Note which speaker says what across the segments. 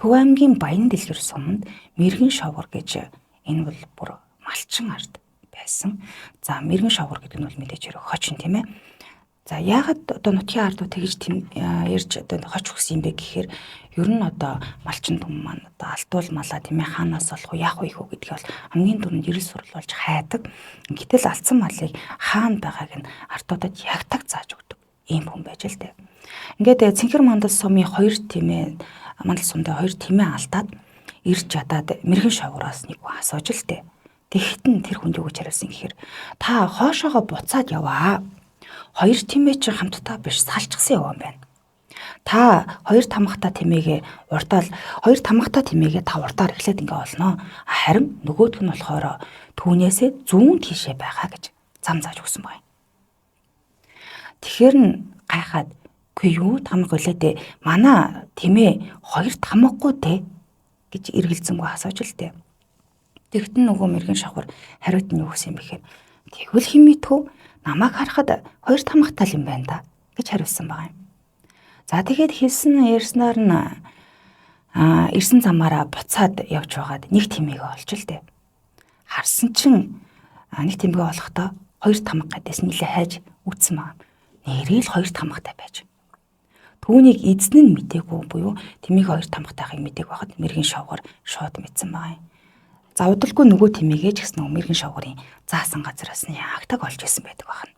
Speaker 1: Төв аймгийн Баян Дэлгэр суманд Мэргэн шовгор гэж энэ бол бүр малчин ард байсан. За мэргэн шовгор гэдэг нь бол мэдээж хэрэг хочин тийм ээ. За яагаад одоо нутгийн ардуу тэгж ярьж одоо хоч өгсөн юм бэ гэхээр ер нь одоо малчин түмэн маань одоо алтуул малаа тийм ээ хаанаас олох уу яах вэ гэдгийг бол хамгийн түрүүнд ерэл сурлуулж хайдаг. Гэтэл алдсан малыг хаана байгааг нь ардуудад ягтаг зааж өгдөг ийм хүн байж л дээ. Ингээд Цэнхэр мандал сумын 2 тэмээ мандал сумдаа 2 тэмээ алдаад ирж чадаад мэргэн шовгороос нэг хүн асууж л дээ. Тэгэхдээ тэр хүн юу гэж хариулсан гэхээр та хоошоогоо буцаад яваа. 2 тэмээ чи хамтдаа биш салчгсан яваа юм байна. Та 2 тамхтай тэмээгээ урдаал 2 тамхтай тэмээгээ та урдаар эхлээд ингээ олноо. Харин нөгөөх нь болохоор түүнээсээ зүүн тийшээ байгаа гэж зам зааж өгсөн байна. Тэгэхээр нь гайхаад үгүй юу тамга гэлээ манай тэмээ 2 тамгагүй те гэж эргэлзэнгүй асууж л дээ. Тэгтэн нөгөө мэргэн шавхар хариуд нь юу гэсэн юм бэ гэхээр тэгвэл химитүү намайг харахад 2 тамгатай юм байна да гэж хариулсан байгаа юм. За тэгээд ярьснаар нь ирсэн замаараа буцаад явж байгаад нэг тэмээгээ олж л дээ. Харсан чинь нэг тэмээгээ олохдоо 2 тамга гэдээс нэлээ хайж үтсэн байгаа. Нэрэл 2 тамгатай байж. Түүнийг эзэн нь мдээгүй буюу тэмээгээ 2 тамгатайхыг мдээгүй байхад мэргэн шавгар шууд мэдсэн байгаа юм. За удалгүй нөгөө тэмээгээ ч гэсэн мэргэн шавгарын заасан газараас нь ягтаг олж исэн байдаг байна.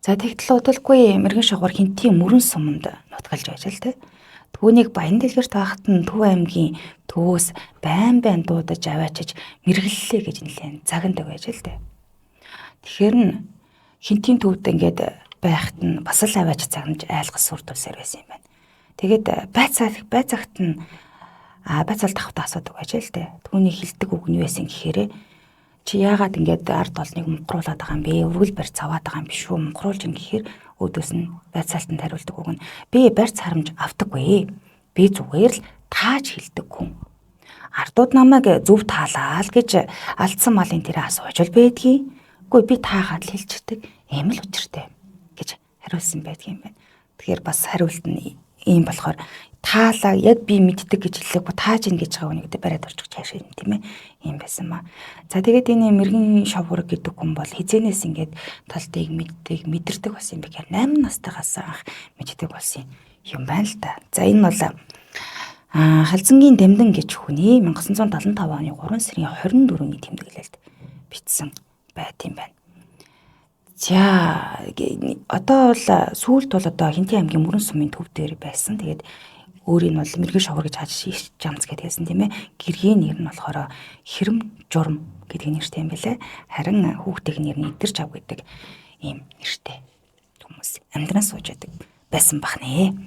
Speaker 1: За тэгтэл удалгүй мэргэн шавгар хинтийн мөрөн суманд нутгалж байж л те. Түүнийг Баян Дэлгэрт байхад нь Төв аймгийн төвөөс байн дуудаж аваачиж мэргэллээ гэж нэлээд загнадаг байж л те. Тэгэхээр нь хинтийн төвд ингээд байхад нь бас л аваач загнаж айлгас сүрдүүлсээр байсан юм байна. Тэгээд байцаагт нь байцаал тавтаа асуудаг байж л те. Түүний хилдэг үг нь байсан гэхээр чи яагаад ингээд ард олныг мунхруулад байгаа юм бэ? Өргөл барьц аваад байгаа юм биш үү? Мунхруулж ин гэхээр өөдөөс нь байцаалтанд хариулдаг үг нь би барьц харамж авдаггүй. Би зүгээр л тааж хилдэг хүн. Ардууд намайг зөв таалаа л гэж алдсан малын тэрэ асууж л байдгийг. Үгүй би таагаад л хэлчихдэг. Ийм л учиртай гэж хариулсан байдгийн байна. Тэгэхээр бас хариулт нь ийм болохоор таалаа яг би мэддэг гэж хэлээгүй тааж ин гэж байгаа үнийг бариад орчих чааш юм тийм ээ. Ийм байсан маа. За тэгээд энэ мэргэн шавгар гэдэг хүн бол хизэнээс ингээд талтыг мэдэрдэг болсон юм бэ гэхээр 8 настайгаас анх мэддэг болсон юм байна л да. За энэ бол Халзангийн Дамдан гэж хүний 1975 оны 3 сарын 24-ний тэмдэглэлд бичсэн байт юм байна. За одоо бол сүүлд бол одоо Хинтийн аймгийн Мөрөн сумын төв дээр байсан. Тэгээд өөрийг нь бол мэргэн шавгар гэж хааж жамц гэдээ хэлсэн тийм ээ. Гэргийн нэр нь болохоор Хэрэм журам гэдэг нэртэй юм байлаа. Харин хүүхдийн нэр нь Идэрч ав гэдэг ийм нэртэй хүмүүс амьдран сууж байдаг байсан бах нэ.